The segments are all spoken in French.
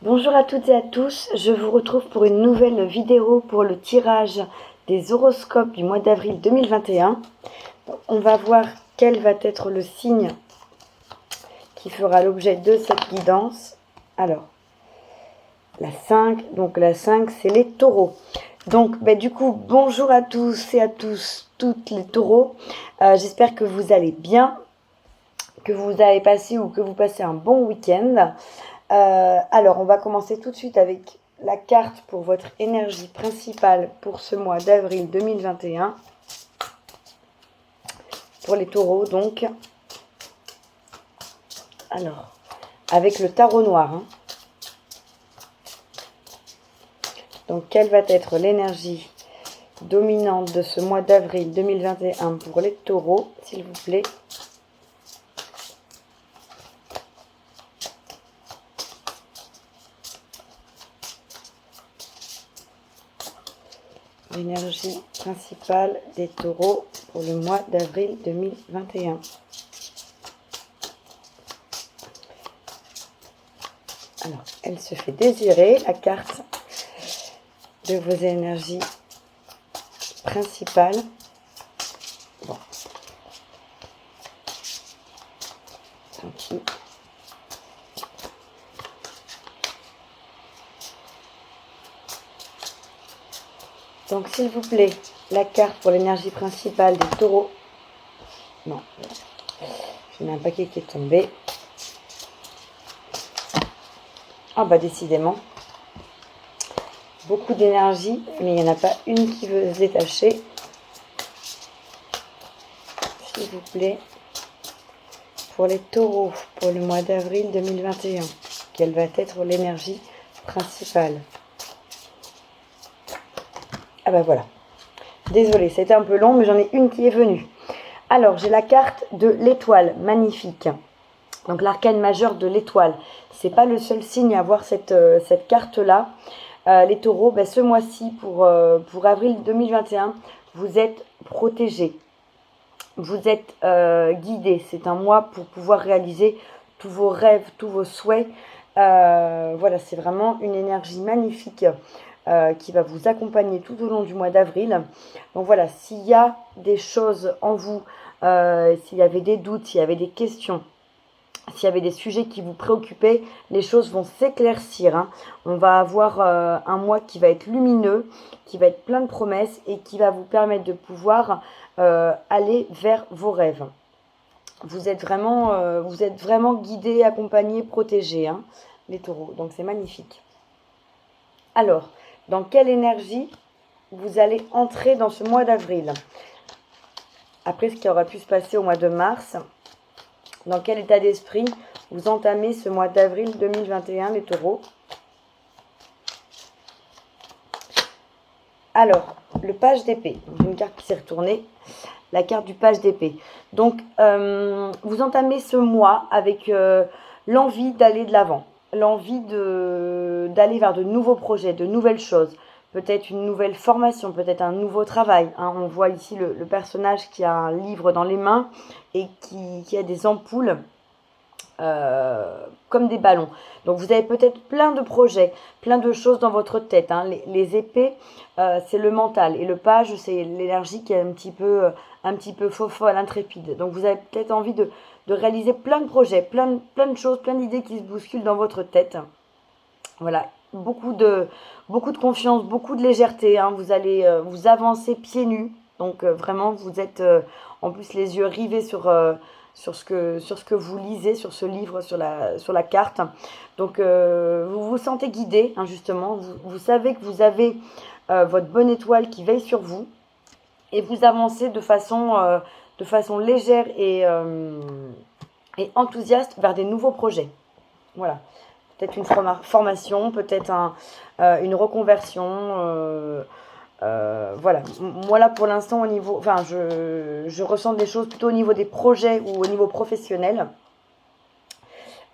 Bonjour à toutes et à tous, je vous retrouve pour une nouvelle vidéo pour le tirage des horoscopes du mois d'avril 2021. On va voir quel va être le signe qui fera l'objet de cette guidance. Alors, la 5, donc la 5 c'est les taureaux. Donc du coup, bonjour à tous et à tous, toutes les taureaux. J'espère que vous allez bien, que vous avez passé ou que vous passez un bon week-end. Alors, on va commencer tout de suite avec la carte pour votre énergie principale pour ce mois d'avril 2021. Pour les taureaux, donc. Alors, avec le tarot noir. Donc, quelle va être l'énergie dominante de ce mois d'avril 2021 pour les taureaux, s'il vous plaît? L'énergie principale des taureaux pour le mois d'avril 2021. Alors, elle se fait désirer, la carte de vos énergies principales. Bon. Tranquille. Donc, s'il vous plaît, la carte pour l'énergie principale des taureaux. Non, j'ai un paquet qui est tombé. Ah bah décidément, beaucoup d'énergie, mais il n'y en a pas une qui veut se détacher. S'il vous plaît, pour les taureaux, pour le mois d'avril 2021, quelle va être l'énergie principale? Ah bah voilà. Désolée, c'était un peu long, mais j'en ai une qui est venue. Alors, j'ai la carte de l'étoile, magnifique. Donc, l'arcane majeur de l'étoile. C'est pas le seul signe à avoir cette carte-là. Les taureaux, ce mois-ci, pour avril 2021, vous êtes protégés. Vous êtes guidés. C'est un mois pour pouvoir réaliser tous vos rêves, tous vos souhaits. Voilà, c'est vraiment une énergie magnifique qui va vous accompagner tout au long du mois d'avril. Donc voilà, s'il y a des choses en vous, s'il y avait des doutes, s'il y avait des questions, s'il y avait des sujets qui vous préoccupaient, les choses vont s'éclaircir. On va avoir un mois qui va être lumineux, qui va être plein de promesses et qui va vous permettre de pouvoir aller vers vos rêves. Vous êtes vraiment guidés, accompagnés, protégés, les taureaux. Donc c'est magnifique. Alors, dans quelle énergie vous allez entrer dans ce mois d'avril? Après ce qui aura pu se passer au mois de mars, dans quel état d'esprit vous entamez ce mois d'avril 2021, les taureaux? Alors, le page d'épée. Une carte qui s'est retournée. La carte du page d'épée. Donc, vous entamez ce mois avec l'envie d'aller de l'avant. L'envie d'aller vers de nouveaux projets, de nouvelles choses. Peut-être une nouvelle formation, peut-être un nouveau travail. On voit ici le personnage qui a un livre dans les mains et qui a des ampoules comme des ballons. Donc vous avez peut-être plein de projets, plein de choses dans votre tête. Les épées, c'est le mental. Et le page, c'est l'énergie qui est un petit peu fofolle, intrépide. Donc vous avez peut-être envie de réaliser plein de projets, plein de choses, plein d'idées qui se bousculent dans votre tête. Voilà, beaucoup de confiance, beaucoup de légèreté. Vous allez vous avancer pieds nus. Donc vraiment, vous êtes en plus les yeux rivés sur ce que vous lisez, sur ce livre, sur la carte. Donc vous vous sentez guidé, justement. Vous savez que vous avez votre bonne étoile qui veille sur vous. Et vous avancez de façon légère et enthousiaste vers des nouveaux projets. Voilà. Peut-être une formation, peut-être une reconversion. Voilà. Moi là pour l'instant je ressens des choses plutôt au niveau des projets ou au niveau professionnel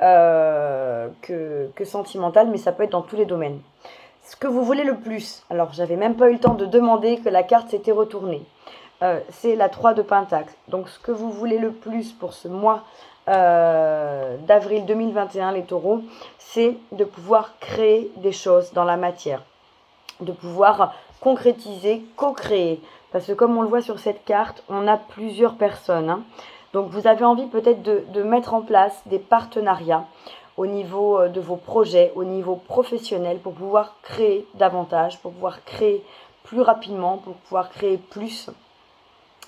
que sentimental, mais ça peut être dans tous les domaines. Ce que vous voulez le plus, alors j'avais même pas eu le temps de demander que la carte s'était retournée. C'est la 3 de Pentacle. Donc ce que vous voulez le plus pour ce mois d'avril 2021, les taureaux, c'est de pouvoir créer des choses dans la matière, de pouvoir concrétiser, co-créer. Parce que comme on le voit sur cette carte, on a plusieurs personnes, hein. Donc vous avez envie peut-être de mettre en place des partenariats au niveau de vos projets, au niveau professionnel, pour pouvoir créer davantage, pour pouvoir créer plus rapidement, pour pouvoir créer plus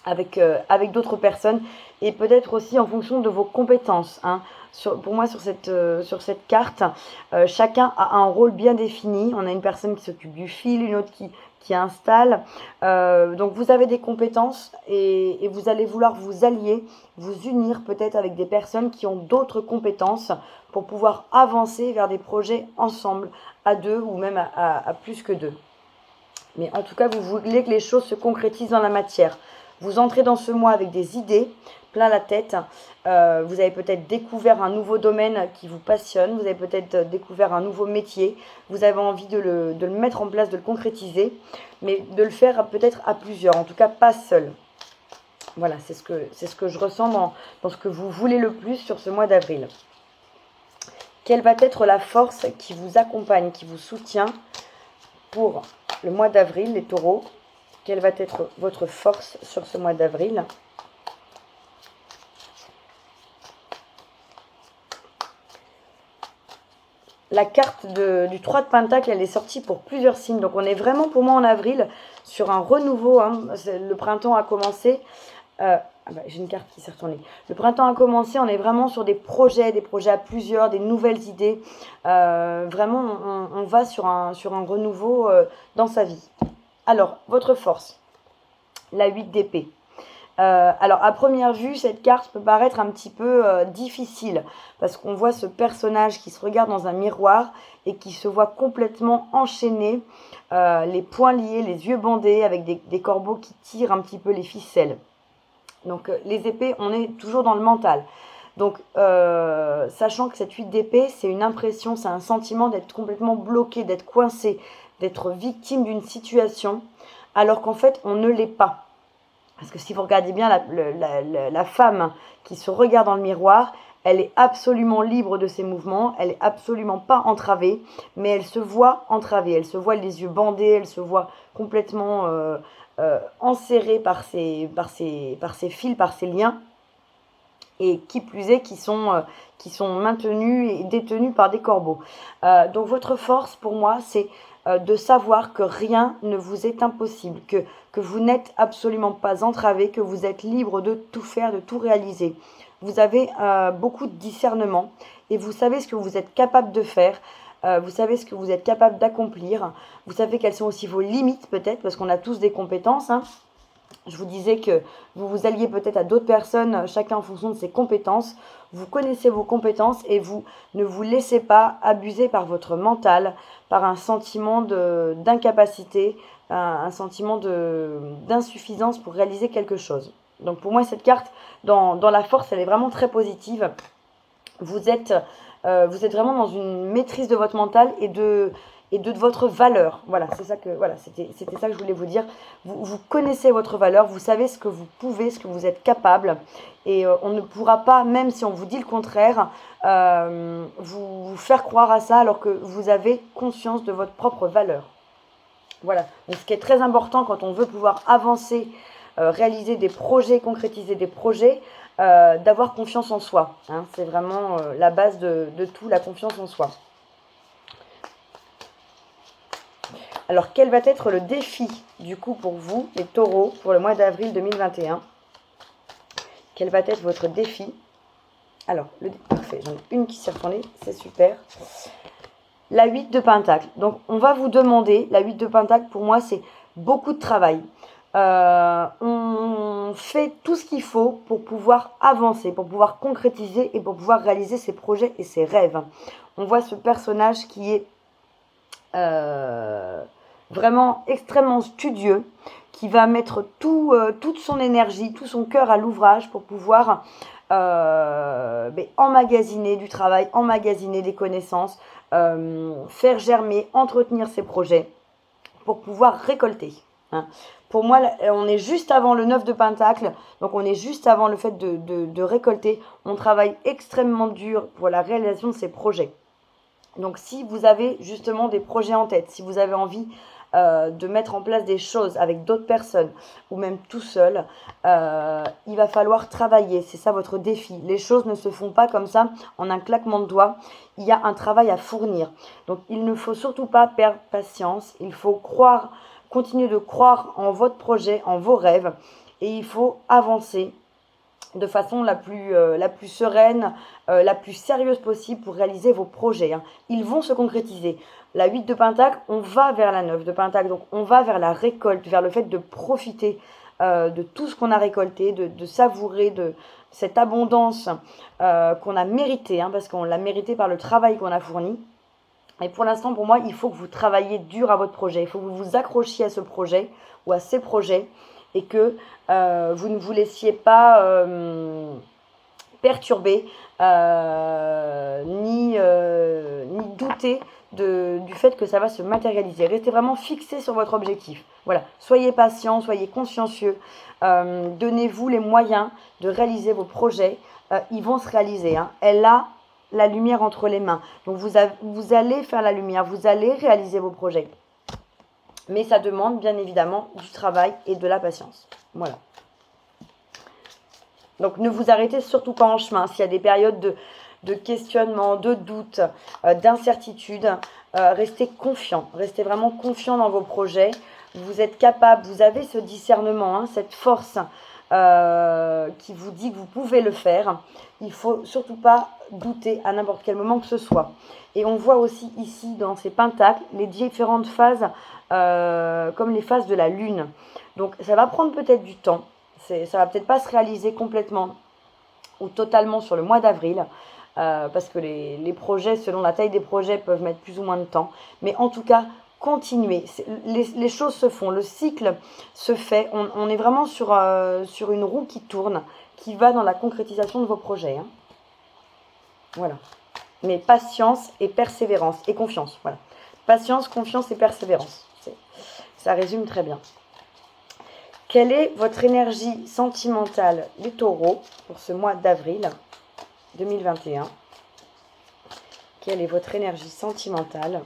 avec d'autres personnes, et peut-être aussi en fonction de vos compétences, hein. Pour moi, sur cette carte, chacun a un rôle bien défini. On a une personne qui s'occupe du fil, une autre qui installe. Donc vous avez des compétences et vous allez vouloir vous allier, vous unir peut-être avec des personnes qui ont d'autres compétences pour pouvoir avancer vers des projets ensemble, à deux ou même à plus que deux. Mais en tout cas, vous voulez que les choses se concrétisent dans la matière. Vous entrez dans ce mois avec des idées plein la tête. Vous avez peut-être découvert un nouveau domaine qui vous passionne. Vous avez peut-être découvert un nouveau métier. Vous avez envie de le mettre en place, de le concrétiser, mais de le faire peut-être à plusieurs. En tout cas, pas seul. Voilà, c'est ce que je ressens dans ce que vous voulez le plus sur ce mois d'avril. Quelle va être la force qui vous accompagne, qui vous soutient pour le mois d'avril, les taureaux? Quelle va être votre force sur ce mois d'avril? La carte du 3 de Pentacle, elle est sortie pour plusieurs signes. Donc on est vraiment pour moi en avril sur un renouveau, hein. Le printemps a commencé. J'ai une carte qui s'est retournée. Le printemps a commencé, on est vraiment sur des projets à plusieurs, des nouvelles idées. Vraiment, on va sur un renouveau dans sa vie. Alors, votre force, la 8 d'épée. Alors, à première vue, cette carte peut paraître un petit peu difficile parce qu'on voit ce personnage qui se regarde dans un miroir et qui se voit complètement enchaîné, les poings liés, les yeux bandés, avec des corbeaux qui tirent un petit peu les ficelles. Donc, les épées, on est toujours dans le mental. Donc, sachant que cette 8 d'épée, c'est une impression, c'est un sentiment d'être complètement bloqué, d'être coincé, d'être victime d'une situation, alors qu'en fait, on ne l'est pas. Parce que si vous regardez bien la femme qui se regarde dans le miroir, elle est absolument libre de ses mouvements, elle n'est absolument pas entravée, mais elle se voit entravée, elle se voit les yeux bandés, elle se voit complètement enserrée par ses fils, par ses liens, et qui plus est, qui sont maintenus et détenus par des corbeaux. Donc votre force, pour moi, c'est de savoir que rien ne vous est impossible, que vous n'êtes absolument pas entravé, que vous êtes libre de tout faire, de tout réaliser. Vous avez beaucoup de discernement et vous savez ce que vous êtes capable de faire. Vous savez ce que vous êtes capable d'accomplir. Vous savez quelles sont aussi vos limites peut-être, parce qu'on a tous des compétences, hein. Je vous disais que vous vous alliez peut-être à d'autres personnes, chacun en fonction de ses compétences. Vous connaissez vos compétences et vous ne vous laissez pas abuser par votre mental, par un sentiment d'incapacité, un sentiment d'insuffisance pour réaliser quelque chose. Donc pour moi, cette carte, dans la force, elle est vraiment très positive. Vous êtes vraiment dans une maîtrise de votre mental et de votre valeur. Voilà, c'était ça que je voulais vous dire. Vous connaissez votre valeur, vous savez ce que vous pouvez, ce que vous êtes capable, et on ne pourra pas, même si on vous dit le contraire, vous faire croire à ça alors que vous avez conscience de votre propre valeur. Voilà, donc ce qui est très important quand on veut pouvoir avancer, réaliser des projets, concrétiser des projets, d'avoir confiance en soi, hein. C'est vraiment la base de tout, la confiance en soi. Alors, quel va être le défi, du coup, pour vous, les taureaux, pour le mois d'avril 2021? Quel va être votre défi? Alors, parfait, j'en ai une qui s'est retournée, c'est super. La 8 de Pentacle. Donc, on va vous demander, la 8 de Pentacle, pour moi, c'est beaucoup de travail. On fait tout ce qu'il faut pour pouvoir avancer, pour pouvoir concrétiser et pour pouvoir réaliser ses projets et ses rêves. On voit ce personnage qui est vraiment extrêmement studieux, qui va mettre toute son énergie, tout son cœur à l'ouvrage pour pouvoir emmagasiner du travail, emmagasiner des connaissances, faire germer, entretenir ses projets pour pouvoir récolter. hein. Pour moi, on est juste avant le 9 de Pentacle, donc on est juste avant le fait de récolter. On travaille extrêmement dur pour la réalisation de ces projets. Donc si vous avez justement des projets en tête, si vous avez envie de mettre en place des choses avec d'autres personnes ou même tout seul, il va falloir travailler. C'est ça votre défi. Les choses ne se font pas comme ça en un claquement de doigts. Il y a un travail à fournir. Donc il ne faut surtout pas perdre patience. Il faut croire, continuer de croire en votre projet, en vos rêves. Et il faut avancer de façon la plus sereine, la plus sérieuse possible pour réaliser vos projets, hein. Ils vont se concrétiser. La 8 de Pentacle, on va vers la 9 de Pentacle, donc on va vers la récolte, vers le fait de profiter de tout ce qu'on a récolté, de savourer de cette abondance qu'on a méritée, hein, parce qu'on l'a mérité par le travail qu'on a fourni. Et pour l'instant, pour moi, il faut que vous travailliez dur à votre projet. Il faut que vous vous accrochiez à ce projet ou à ces projets et que vous ne vous laissiez pas perturber ni douter du fait que ça va se matérialiser. Restez vraiment fixé sur votre objectif. Voilà, soyez patient, soyez consciencieux. Donnez-vous les moyens de réaliser vos projets. Ils vont se réaliser, hein. Elle a la lumière entre les mains. Donc vous allez faire la lumière, vous allez réaliser vos projets. Mais ça demande bien évidemment du travail et de la patience. Voilà. Donc ne vous arrêtez surtout pas en chemin. S'il y a des périodes de questionnement, de doute, d'incertitude, restez confiant. Restez vraiment confiant dans vos projets. Vous êtes capable, vous avez ce discernement, hein, cette force qui vous dit que vous pouvez le faire. Il ne faut surtout pas douter à n'importe quel moment que ce soit. Et on voit aussi ici dans ces pentacles les différentes phases comme les phases de la lune. Donc ça va prendre peut-être du temps. Ça va peut-être pas se réaliser complètement ou totalement sur le mois d'avril. Parce que les projets, selon la taille des projets, peuvent mettre plus ou moins de temps. Mais en tout cas, continuez. Les choses se font, le cycle se fait. On est vraiment sur une roue qui tourne, qui va dans la concrétisation de vos projets, hein. Voilà. Mais patience et persévérance et confiance. Voilà. Patience, confiance et persévérance. Ça résume très bien. Quelle est votre énergie sentimentale, les taureaux, pour ce mois d'avril 2021? Quelle est votre énergie sentimentale?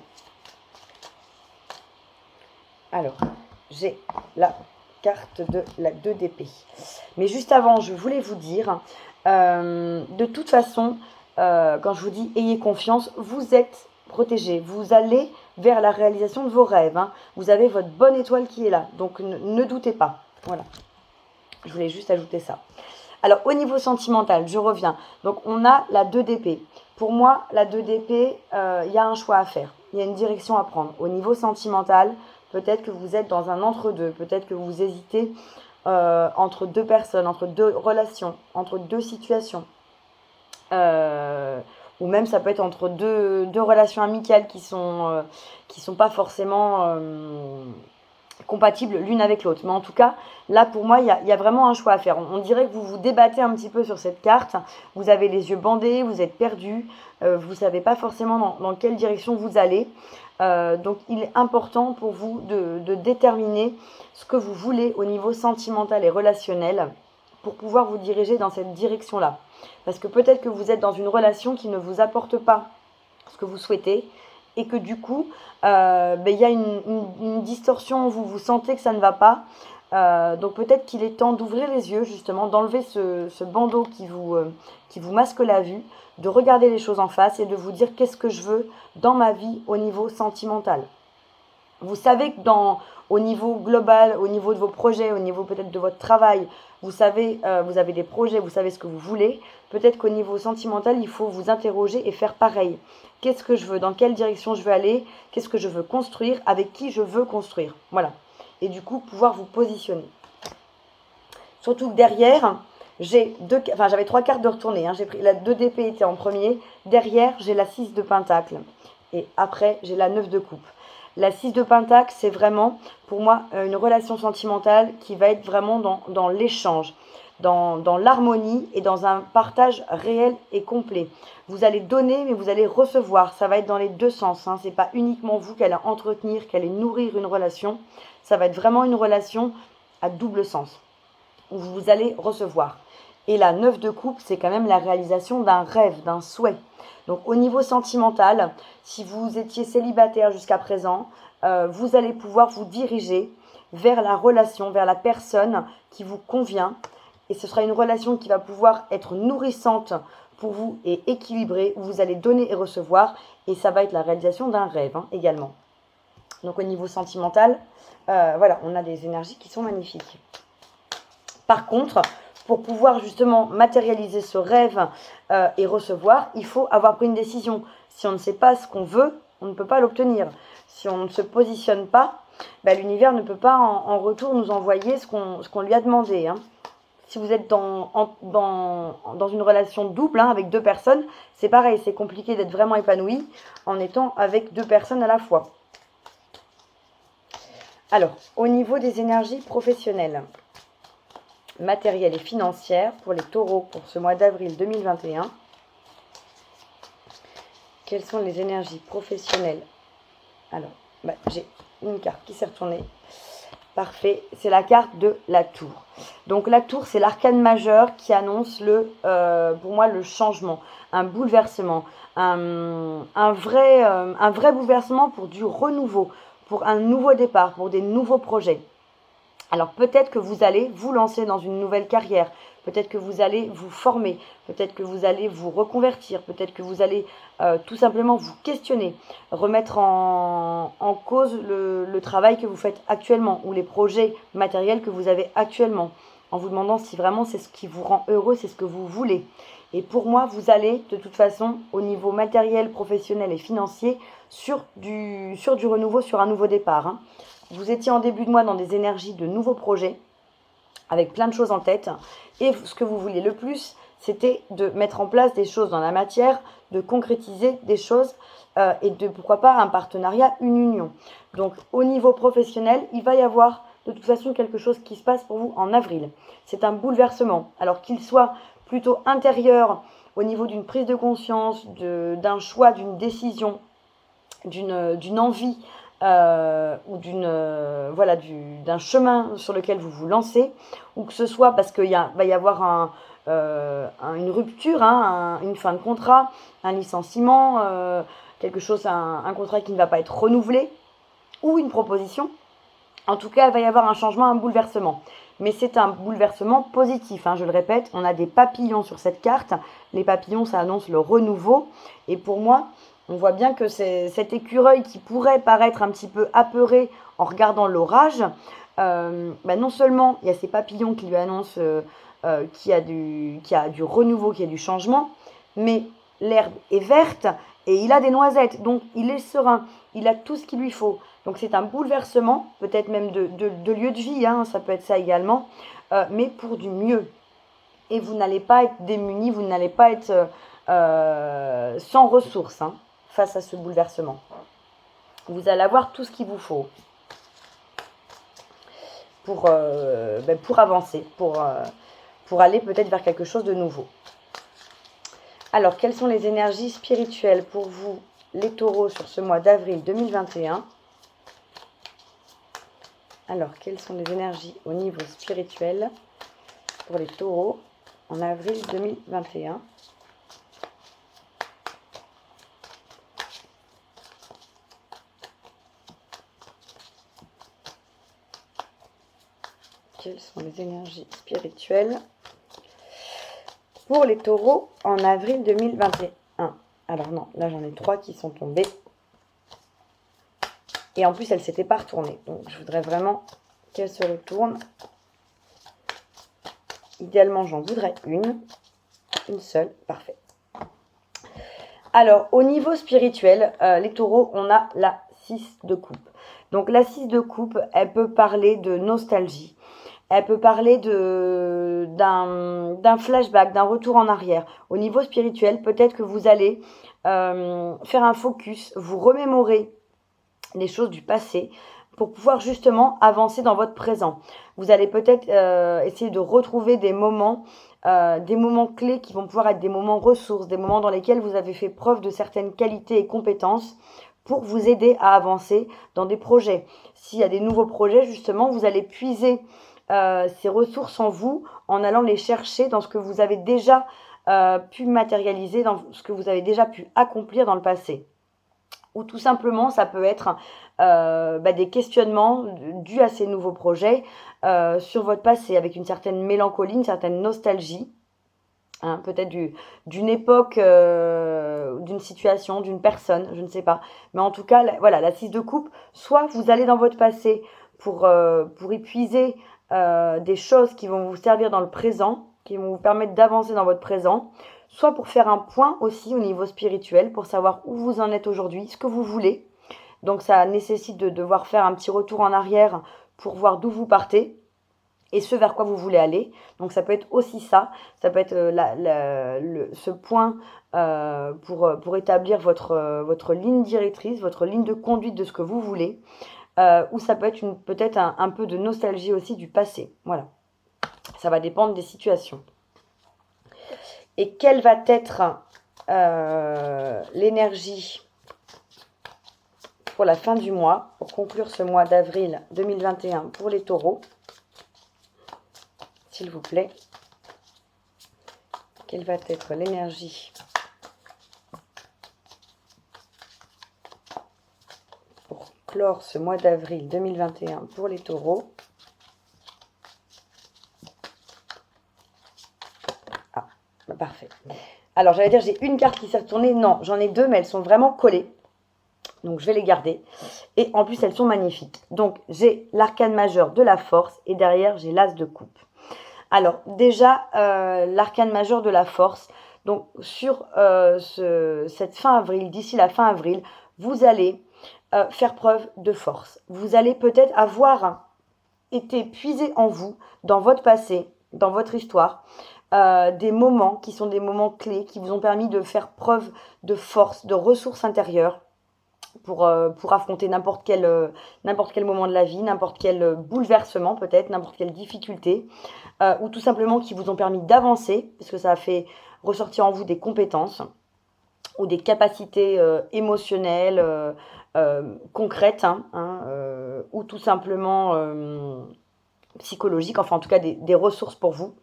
Alors, j'ai la carte de la 2 d'épée. Mais juste avant, je voulais vous dire, de toute façon, quand je vous dis ayez confiance, vous êtes protégé. Vous allez vers la réalisation de vos rêves, hein. Vous avez votre bonne étoile qui est là. Donc, ne doutez pas. Voilà. Je voulais juste ajouter ça. Alors, au niveau sentimental, je reviens. Donc, on a la 2 d'épée. Pour moi, la 2 d'épée, il y a un choix à faire. Il y a une direction à prendre. Au niveau sentimental, peut-être que vous êtes dans un entre-deux. Peut-être que vous hésitez entre deux personnes, entre deux relations, entre deux situations. Ou même, ça peut être entre deux relations amicales qui sont pas forcément compatibles l'une avec l'autre. Mais en tout cas, là, pour moi, il y a vraiment un choix à faire. On dirait que vous vous débattez un petit peu sur cette carte. Vous avez les yeux bandés, vous êtes perdu. Vous ne savez pas forcément dans quelle direction vous allez. Donc, il est important pour vous de déterminer ce que vous voulez au niveau sentimental et relationnel pour pouvoir vous diriger dans cette direction-là. Parce que peut-être que vous êtes dans une relation qui ne vous apporte pas ce que vous souhaitez et que du coup, y a une distorsion, vous sentez que ça ne va pas. Donc peut-être qu'il est temps d'ouvrir les yeux, justement, d'enlever ce bandeau qui vous masque la vue, de regarder les choses en face et de vous dire qu'est-ce que je veux dans ma vie au niveau sentimental. Vous savez que au niveau global, au niveau de vos projets, au niveau peut-être de votre travail, vous savez, vous avez des projets, vous savez ce que vous voulez. Peut-être qu'au niveau sentimental, il faut vous interroger et faire pareil. Qu'est-ce que je veux? Dans quelle direction je veux aller? Qu'est-ce que je veux construire? Avec qui je veux construire? Voilà. Et du coup, pouvoir vous positionner. Surtout que derrière, j'avais 3 cartes de retourner, hein. J'ai pris la 2 d'épée était en premier. Derrière, j'ai la 6 de pentacle. Et après, j'ai la 9 de coupe. La 6 de Pentacle, c'est vraiment, pour moi, une relation sentimentale qui va être vraiment dans l'échange, dans l'harmonie et dans un partage réel et complet. Vous allez donner, mais vous allez recevoir. Ça va être dans les deux sens. Hein. Ce n'est pas uniquement vous qui allez entretenir, qui allez nourrir une relation. Ça va être vraiment une relation à double sens, où vous allez recevoir. Et la 9 de coupe, c'est quand même la réalisation d'un rêve, d'un souhait. Donc au niveau sentimental, si vous étiez célibataire jusqu'à présent, vous allez pouvoir vous diriger vers la relation, vers la personne qui vous convient. Et ce sera une relation qui va pouvoir être nourrissante pour vous et équilibrée, où vous allez donner et recevoir. Et ça va être la réalisation d'un rêve également. Donc au niveau sentimental, voilà, on a des énergies qui sont magnifiques. Par contre, pour pouvoir justement matérialiser ce rêve et recevoir, il faut avoir pris une décision. Si on ne sait pas ce qu'on veut, on ne peut pas l'obtenir. Si on ne se positionne pas, l'univers ne peut pas en retour nous envoyer ce qu'on lui a demandé. Hein. Si vous êtes dans une relation double avec deux personnes, c'est pareil, c'est compliqué d'être vraiment épanoui en étant avec deux personnes à la fois. Alors, au niveau des énergies professionnelles, matérielles et financières pour les taureaux pour ce mois d'avril 2021. Quelles sont les énergies professionnelles? Alors, j'ai une carte qui s'est retournée. Parfait, c'est la carte de la tour. Donc la tour, c'est l'arcane majeur qui annonce pour moi le changement, un bouleversement, un vrai bouleversement pour du renouveau, pour un nouveau départ, pour des nouveaux projets. Alors peut-être que vous allez vous lancer dans une nouvelle carrière, peut-être que vous allez vous former, peut-être que vous allez vous reconvertir, peut-être que vous allez tout simplement vous questionner, remettre en cause le travail que vous faites actuellement ou les projets matériels que vous avez actuellement, en vous demandant si vraiment c'est ce qui vous rend heureux, c'est ce que vous voulez. Et pour moi, vous allez de toute façon au niveau matériel, professionnel et financier sur du renouveau, sur un nouveau départ. Hein. Vous étiez en début de mois dans des énergies de nouveaux projets, avec plein de choses en tête. Et ce que vous vouliez le plus, c'était de mettre en place des choses dans la matière, de concrétiser des choses et de, pourquoi pas, un partenariat, une union. Donc, au niveau professionnel, il va y avoir de toute façon quelque chose qui se passe pour vous en avril. C'est un bouleversement. Alors qu'il soit plutôt intérieur au niveau d'une prise de conscience, d'un choix, d'une décision, d'une envie, ou d'un chemin sur lequel vous vous lancez, ou que ce soit parce qu'il va y avoir une rupture, une fin de contrat, un licenciement, quelque chose, un contrat qui ne va pas être renouvelé, ou une proposition. En tout cas, il va y avoir un changement, un bouleversement. Mais c'est un bouleversement positif, je le répète, on a des papillons sur cette carte. Les papillons, ça annonce le renouveau. Et pour moi, on voit bien que c'est cet écureuil qui pourrait paraître un petit peu apeuré en regardant l'orage. Non seulement il y a ces papillons qui lui annoncent qu'il y a du renouveau, qu'il y a du changement, mais l'herbe est verte et il a des noisettes. Donc il est serein, il a tout ce qu'il lui faut. Donc c'est un bouleversement, peut-être même de lieu de vie, ça peut être ça également, mais pour du mieux. Et vous n'allez pas être démunis, vous n'allez pas être sans ressources face à ce bouleversement. Vous allez avoir tout ce qu'il vous faut pour avancer, pour aller peut-être vers quelque chose de nouveau. Alors, quelles sont les énergies spirituelles pour vous, les taureaux, sur ce mois d'avril 2021 ? Alors, quelles sont les énergies au niveau spirituel pour les taureaux en avril 2021 ? Quelles sont les énergies spirituelles pour les taureaux en avril 2021 ? Alors non, là j'en ai 3 qui sont tombées. Et en plus, elle ne s'était pas retournée. Donc je voudrais vraiment qu'elle se retourne. Idéalement, j'en voudrais une seule, parfait. Alors, au niveau spirituel, les taureaux, on a la 6 de coupe. Donc la 6 de coupe, elle peut parler de nostalgie. Elle peut parler d'un flashback, d'un retour en arrière. Au niveau spirituel, peut-être que vous allez faire un focus, vous remémorer des choses du passé pour pouvoir justement avancer dans votre présent. Vous allez peut-être essayer de retrouver des moments clés qui vont pouvoir être des moments ressources, des moments dans lesquels vous avez fait preuve de certaines qualités et compétences pour vous aider à avancer dans des projets. S'il y a des nouveaux projets, justement, vous allez puiser ces ressources en vous en allant les chercher dans ce que vous avez déjà pu matérialiser, dans ce que vous avez déjà pu accomplir dans le passé. Ou tout simplement, ça peut être des questionnements dus à ces nouveaux projets sur votre passé, avec une certaine mélancolie, une certaine nostalgie, hein, peut-être d'une époque, d'une situation, d'une personne, je ne sais pas. Mais en tout cas, voilà, la 6 de coupe, soit vous allez dans votre passé pour épuiser des choses qui vont vous servir dans le présent, qui vont vous permettre d'avancer dans votre présent, soit pour faire un point aussi au niveau spirituel, pour savoir où vous en êtes aujourd'hui, ce que vous voulez. Donc ça nécessite de devoir faire un petit retour en arrière pour voir d'où vous partez et ce vers quoi vous voulez aller. Donc ça peut être aussi ça peut être ce point pour établir votre ligne directrice, votre ligne de conduite de ce que vous voulez, ou ça peut être peut-être un peu de nostalgie aussi du passé. Voilà, ça va dépendre des situations. Et quelle va être l'énergie pour la fin du mois, pour conclure ce mois d'avril 2021 pour les taureaux, s'il vous plaît. Quelle va être l'énergie pour clore ce mois d'avril 2021 pour les taureaux? Ah, bah parfait. Alors, j'allais dire, j'ai une carte qui s'est retournée. Non, j'en ai deux, mais elles sont vraiment collées. Donc, je vais les garder. Et en plus, elles sont magnifiques. Donc, j'ai l'arcane majeur de la force et derrière, j'ai l'as de coupe. Alors, déjà, l'arcane majeur de la force. Donc, sur cette fin avril, d'ici la fin avril, vous allez faire preuve de force. Vous allez peut-être avoir été puisé en vous, dans votre passé, dans votre histoire, des moments qui sont des moments clés, qui vous ont permis de faire preuve de force, de ressources intérieures pour affronter n'importe quel moment de la vie, n'importe quel bouleversement peut-être, n'importe quelle difficulté, ou tout simplement qui vous ont permis d'avancer, parce que ça a fait ressortir en vous des compétences ou des capacités émotionnelles, concrètes, ou tout simplement psychologiques, enfin en tout cas des ressources pour vous.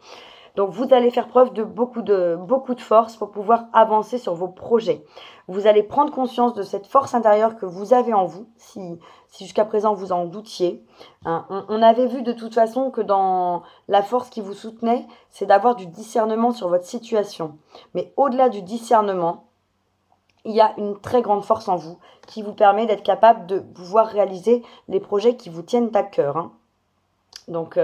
Donc vous allez faire preuve de beaucoup de force pour pouvoir avancer sur vos projets. Vous allez prendre conscience de cette force intérieure que vous avez en vous, si jusqu'à présent vous en doutiez. On avait vu de toute façon que dans la force qui vous soutenait, c'est d'avoir du discernement sur votre situation. Mais au-delà du discernement, il y a une très grande force en vous qui vous permet d'être capable de pouvoir réaliser les projets qui vous tiennent à cœur. Donc,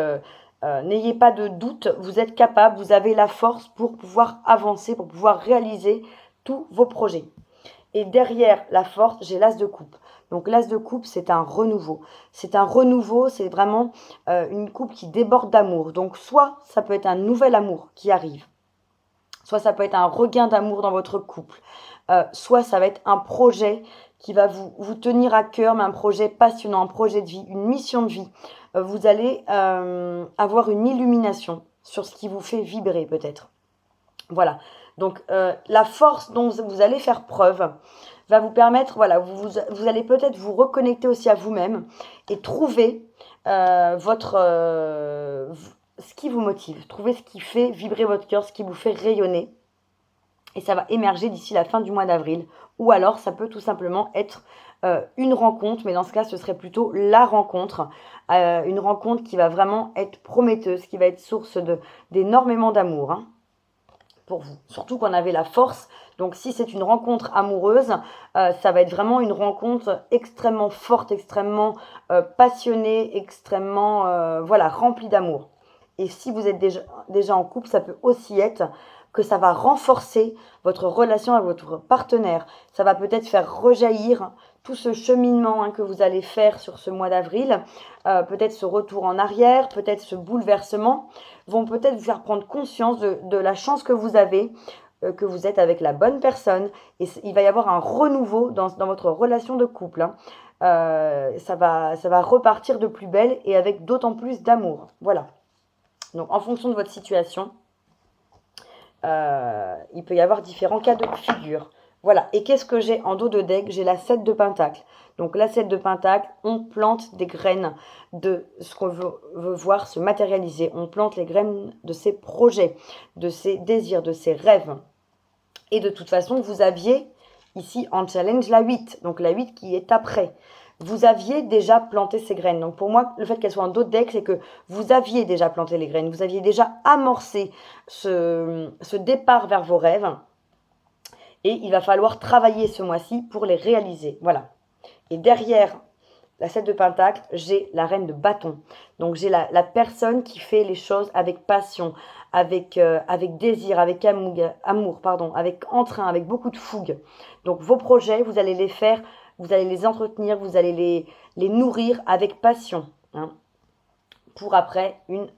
n'ayez pas de doute, vous êtes capable, vous avez la force pour pouvoir avancer, pour pouvoir réaliser tous vos projets. Et derrière la force, j'ai l'as de coupe. Donc l'as de coupe, c'est un renouveau. C'est un renouveau, c'est vraiment une coupe qui déborde d'amour. Donc soit ça peut être un nouvel amour qui arrive, soit ça peut être un regain d'amour dans votre couple, soit ça va être un projet qui va vous tenir à cœur, mais un projet passionnant, un projet de vie, une mission de vie. Vous allez avoir une illumination sur ce qui vous fait vibrer peut-être. Voilà, donc la force dont vous allez faire preuve va vous permettre, voilà, vous allez peut-être vous reconnecter aussi à vous-même et trouver ce qui vous motive, trouver ce qui fait vibrer votre cœur, ce qui vous fait rayonner. Et ça va émerger d'ici la fin du mois d'avril. Ou alors, ça peut tout simplement être une rencontre, mais dans ce cas, ce serait plutôt la rencontre. Une rencontre qui va vraiment être prometteuse, qui va être source d'énormément d'amour pour vous. Surtout qu'on avait la force. Donc, si c'est une rencontre amoureuse, ça va être vraiment une rencontre extrêmement forte, extrêmement passionnée, extrêmement remplie d'amour. Et si vous êtes déjà en couple, ça peut aussi être que ça va renforcer votre relation avec votre partenaire. Ça va peut-être faire rejaillir tout ce cheminement que vous allez faire sur ce mois d'avril. Peut-être ce retour en arrière, peut-être ce bouleversement, vont peut-être vous faire prendre conscience de la chance que vous avez, que vous êtes avec la bonne personne. Et il va y avoir un renouveau dans votre relation de couple. ça va repartir de plus belle et avec d'autant plus d'amour. Voilà. Donc, en fonction de votre situation, il peut y avoir différents cas de figure. Voilà. Et qu'est-ce que j'ai en dos de deck? J'ai la 7 de Pentacle. Donc, la 7 de Pentacle, on plante des graines de ce qu'on veut voir se matérialiser. On plante les graines de ses projets, de ses désirs, de ses rêves. Et de toute façon, vous aviez ici en challenge la 8. Donc, la 8 qui est après. Vous aviez déjà planté ces graines. Donc, pour moi, le fait qu'elles soient en dos de deck, c'est que vous aviez déjà planté les graines. Vous aviez déjà amorcé ce départ vers vos rêves. Et il va falloir travailler ce mois-ci pour les réaliser. Voilà. Et derrière la 7 de Pentacle, j'ai la reine de bâton. Donc, j'ai la personne qui fait les choses avec passion, avec désir, avec amour, avec entrain, avec beaucoup de fougue. Donc, vos projets, vous allez les faire, vous allez les entretenir, vous allez les nourrir avec passion. Hein, pour après une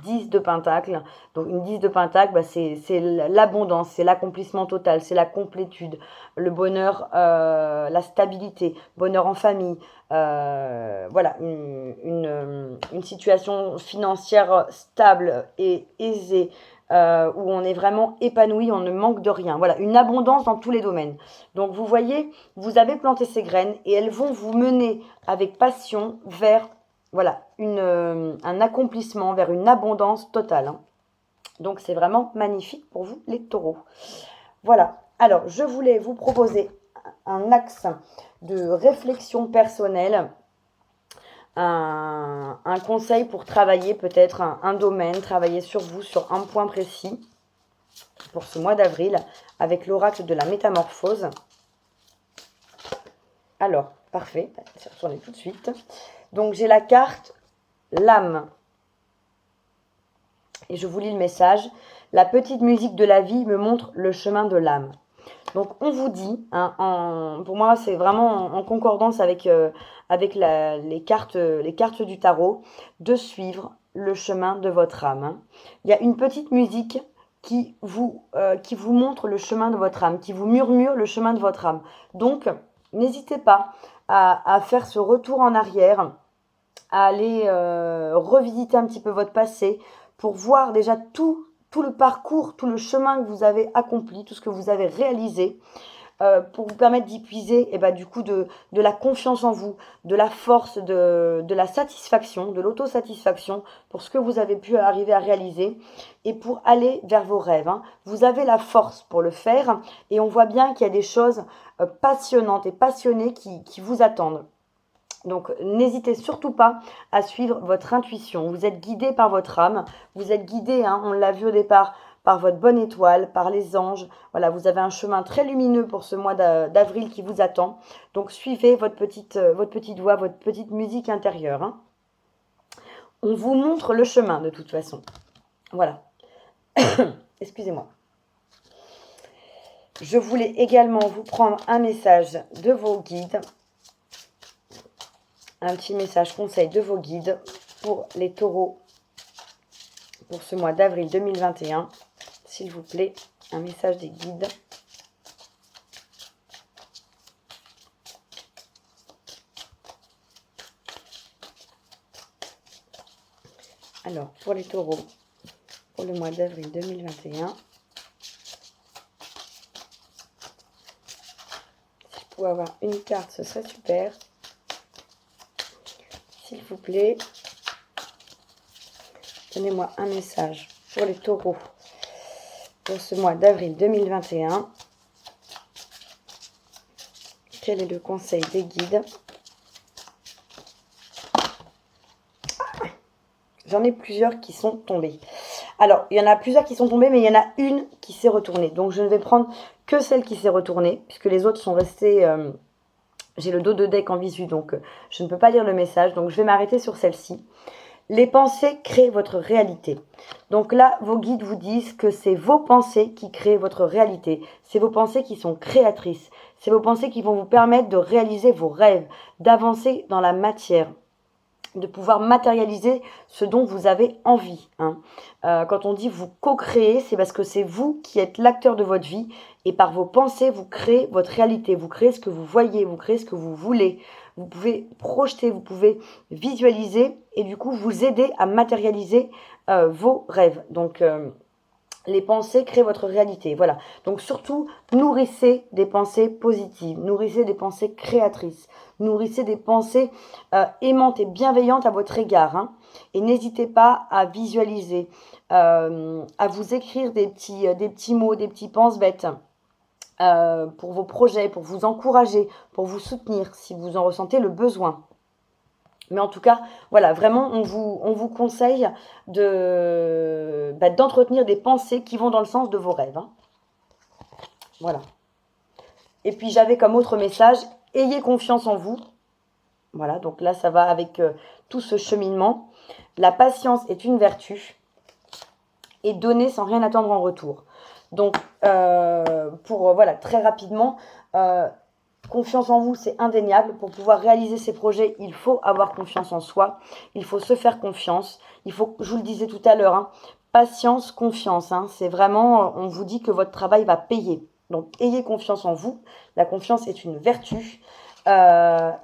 10 de Pentacle. Donc une 10 de Pentacle, bah, c'est l'abondance, c'est l'accomplissement total, c'est la complétude, le bonheur, la stabilité, bonheur en famille. Voilà, une situation financière stable et aisée, où on est vraiment épanoui, on ne manque de rien. Voilà, une abondance dans tous les domaines. Donc vous voyez, vous avez planté ces graines et elles vont vous mener avec passion vers voilà, un accomplissement, vers une abondance totale. Hein. Donc, c'est vraiment magnifique pour vous, les taureaux. Voilà. Alors, je voulais vous proposer un axe de réflexion personnelle, un conseil pour travailler peut-être un domaine, travailler sur vous, sur un point précis pour ce mois d'avril avec l'oracle de la métamorphose. Alors, parfait. Je vais retourner tout de suite. Donc, j'ai la carte l'âme. Et je vous lis le message. La petite musique de la vie me montre le chemin de l'âme. Donc, on vous dit, hein, pour moi, c'est vraiment en concordance avec les cartes du tarot, de suivre le chemin de votre âme. Hein. Il y a une petite musique qui vous montre le chemin de votre âme, qui vous murmure le chemin de votre âme. Donc, n'hésitez pas à faire ce retour en arrière, à aller revisiter un petit peu votre passé pour voir déjà tout le parcours, tout le chemin que vous avez accompli, tout ce que vous avez réalisé, pour vous permettre d'y puiser et du coup de la confiance en vous, de la force, de la satisfaction, de l'autosatisfaction pour ce que vous avez pu arriver à réaliser et pour aller vers vos rêves. Hein. Vous avez la force pour le faire et on voit bien qu'il y a des choses passionnantes et passionnées qui vous attendent. Donc, n'hésitez surtout pas à suivre votre intuition. Vous êtes guidé par votre âme. Vous êtes guidé, hein, on l'a vu au départ, par votre bonne étoile, par les anges. Voilà, vous avez un chemin très lumineux pour ce mois d'avril qui vous attend. Donc, suivez votre petite voix, votre petite musique intérieure. Hein. On vous montre le chemin de toute façon. Voilà. Excusez-moi. Je voulais également vous prendre un message de vos guides. Un petit message conseil de vos guides pour les taureaux pour ce mois d'avril 2021. S'il vous plaît, un message des guides. Alors, pour les taureaux, pour le mois d'avril 2021, si je pouvais avoir une carte, ce serait super. S'il vous plaît, donnez-moi un message pour les taureaux pour ce mois d'avril 2021. Quel est le conseil des guides? J'en ai plusieurs qui sont tombées. Alors, il y en a plusieurs qui sont tombées, mais il y en a une qui s'est retournée. Donc, je ne vais prendre que celle qui s'est retournée, puisque les autres sont restées... j'ai le dos de deck en visu, donc je ne peux pas lire le message. Donc, je vais m'arrêter sur celle-ci. Les pensées créent votre réalité. Donc là, vos guides vous disent que c'est vos pensées qui créent votre réalité. C'est vos pensées qui sont créatrices. C'est vos pensées qui vont vous permettre de réaliser vos rêves, d'avancer dans la matière. de pouvoir matérialiser ce dont vous avez envie. Hein. Quand on dit vous co-créez, c'est parce que c'est vous qui êtes l'acteur de votre vie et par vos pensées, vous créez votre réalité, vous créez ce que vous voyez, vous créez ce que vous voulez. Vous pouvez projeter, vous pouvez visualiser et du coup vous aider à matérialiser vos rêves. Donc, les pensées créent votre réalité. Voilà. Donc surtout, nourrissez des pensées positives, nourrissez des pensées créatrices, nourrissez des pensées aimantes et bienveillantes à votre égard. Hein. Et n'hésitez pas à visualiser, à vous écrire des petits mots, des petits pense-bêtes pour vos projets, pour vous encourager, pour vous soutenir si vous en ressentez le besoin. Mais en tout cas, voilà, vraiment, on vous conseille d'entretenir des pensées qui vont dans le sens de vos rêves. Hein. Voilà. Et puis, j'avais comme autre message, ayez confiance en vous. Voilà, donc là, ça va avec tout ce cheminement. La patience est une vertu et donner sans rien attendre en retour. Donc, voilà, très rapidement... confiance en vous, c'est indéniable. Pour pouvoir réaliser ces projets, il faut avoir confiance en soi. Il faut se faire confiance. Il faut, je vous le disais tout à l'heure, hein, patience, confiance. Hein, c'est vraiment, on vous dit que votre travail va payer. Donc, ayez confiance en vous. La confiance est une vertu. Ayez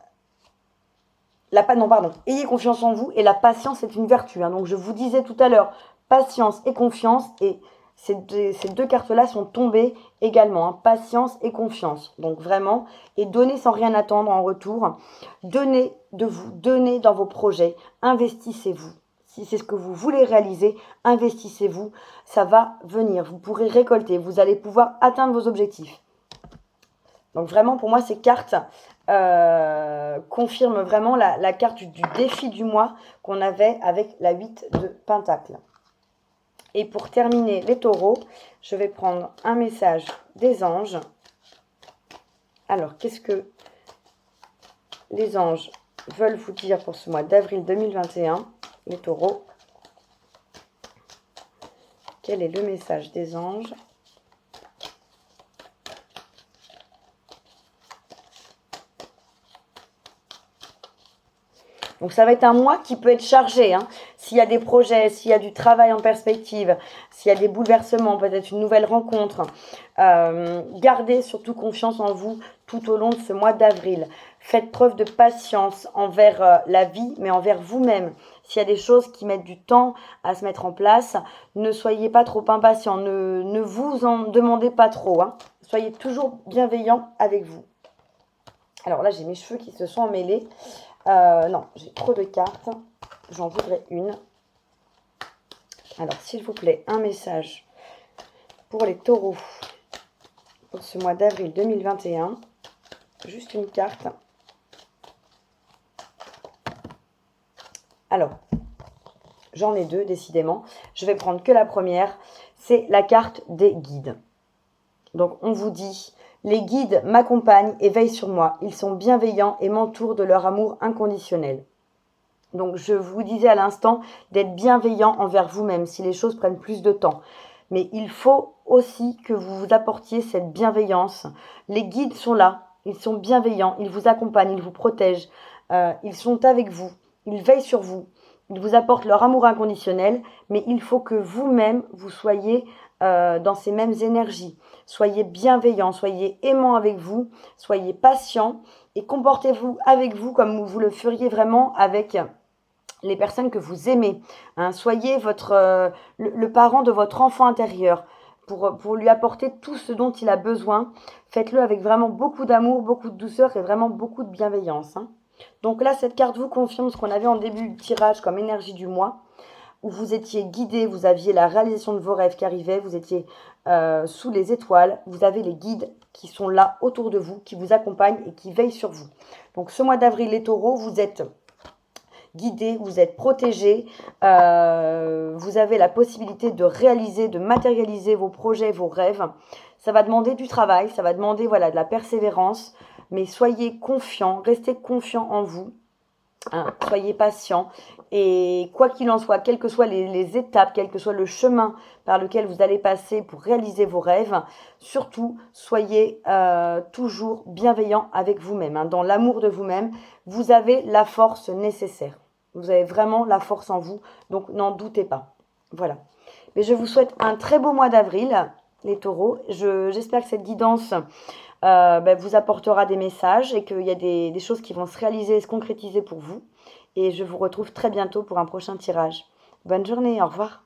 confiance en vous et la patience est une vertu. Hein. Donc, je vous disais tout à l'heure, patience et confiance et ces deux cartes-là sont tombées également, hein, patience et confiance. Donc vraiment, et donnez sans rien attendre en retour. Donnez de vous, donnez dans vos projets, investissez-vous. Si c'est ce que vous voulez réaliser, investissez-vous. Ça va venir, vous pourrez récolter, vous allez pouvoir atteindre vos objectifs. Donc vraiment, pour moi, ces cartes confirment vraiment la carte du défi du mois qu'on avait avec la 8 de Pentacle. Et pour terminer les taureaux, je vais prendre un message des anges. Alors, qu'est-ce que les anges veulent vous dire pour ce mois d'avril 2021, les taureaux? Quel est le message des anges? Donc, ça va être un mois qui peut être chargé. Hein. S'il y a des projets, s'il y a du travail en perspective, s'il y a des bouleversements, peut-être une nouvelle rencontre, gardez surtout confiance en vous tout au long de ce mois d'avril. Faites preuve de patience envers la vie, mais envers vous-même. S'il y a des choses qui mettent du temps à se mettre en place, ne soyez pas trop impatient, ne vous en demandez pas trop. Hein. Soyez toujours bienveillant avec vous. Alors là, j'ai mes cheveux qui se sont emmêlés. Non, j'ai trop de cartes. J'en voudrais une. Alors, s'il vous plaît, un message pour les taureaux pour ce mois d'avril 2021. Juste une carte. Alors, j'en ai deux, décidément. Je vais prendre que la première. C'est la carte des guides. Donc, on vous dit... Les guides m'accompagnent et veillent sur moi. Ils sont bienveillants et m'entourent de leur amour inconditionnel. Donc, je vous disais à l'instant d'être bienveillant envers vous-même si les choses prennent plus de temps. Mais il faut aussi que vous vous apportiez cette bienveillance. Les guides sont là. Ils sont bienveillants. Ils vous accompagnent. Ils vous protègent. Ils sont avec vous. Ils veillent sur vous. Ils vous apportent leur amour inconditionnel. Mais il faut que vous-même, vous soyez dans ces mêmes énergies. Soyez bienveillants, soyez aimants avec vous, soyez patients et comportez-vous avec vous comme vous le feriez vraiment avec les personnes que vous aimez. Hein. Soyez le parent de votre enfant intérieur pour lui apporter tout ce dont il a besoin. Faites-le avec vraiment beaucoup d'amour, beaucoup de douceur et vraiment beaucoup de bienveillance. Hein. Donc là, cette carte vous confirme ce qu'on avait en début de tirage comme énergie du mois, où vous étiez guidé, vous aviez la réalisation de vos rêves qui arrivait, vous étiez sous les étoiles, vous avez les guides qui sont là autour de vous, qui vous accompagnent et qui veillent sur vous. Donc ce mois d'avril, les taureaux, vous êtes guidés, vous êtes protégés, vous avez la possibilité de réaliser, de matérialiser vos projets, vos rêves. Ça va demander du travail, ça va demander de la persévérance, mais soyez confiants, restez confiants en vous. Hein, soyez patients et quoi qu'il en soit, quelles que soient les étapes, quel que soit le chemin par lequel vous allez passer pour réaliser vos rêves, surtout soyez toujours bienveillants avec vous-même. Hein. Dans l'amour de vous-même, vous avez la force nécessaire. Vous avez vraiment la force en vous, donc n'en doutez pas. Voilà. Mais je vous souhaite un très beau mois d'avril, les taureaux. J'espère que cette guidance vous apportera des messages et qu'il y a des choses qui vont se réaliser et se concrétiser pour vous. Et je vous retrouve très bientôt pour un prochain tirage. Bonne journée, au revoir.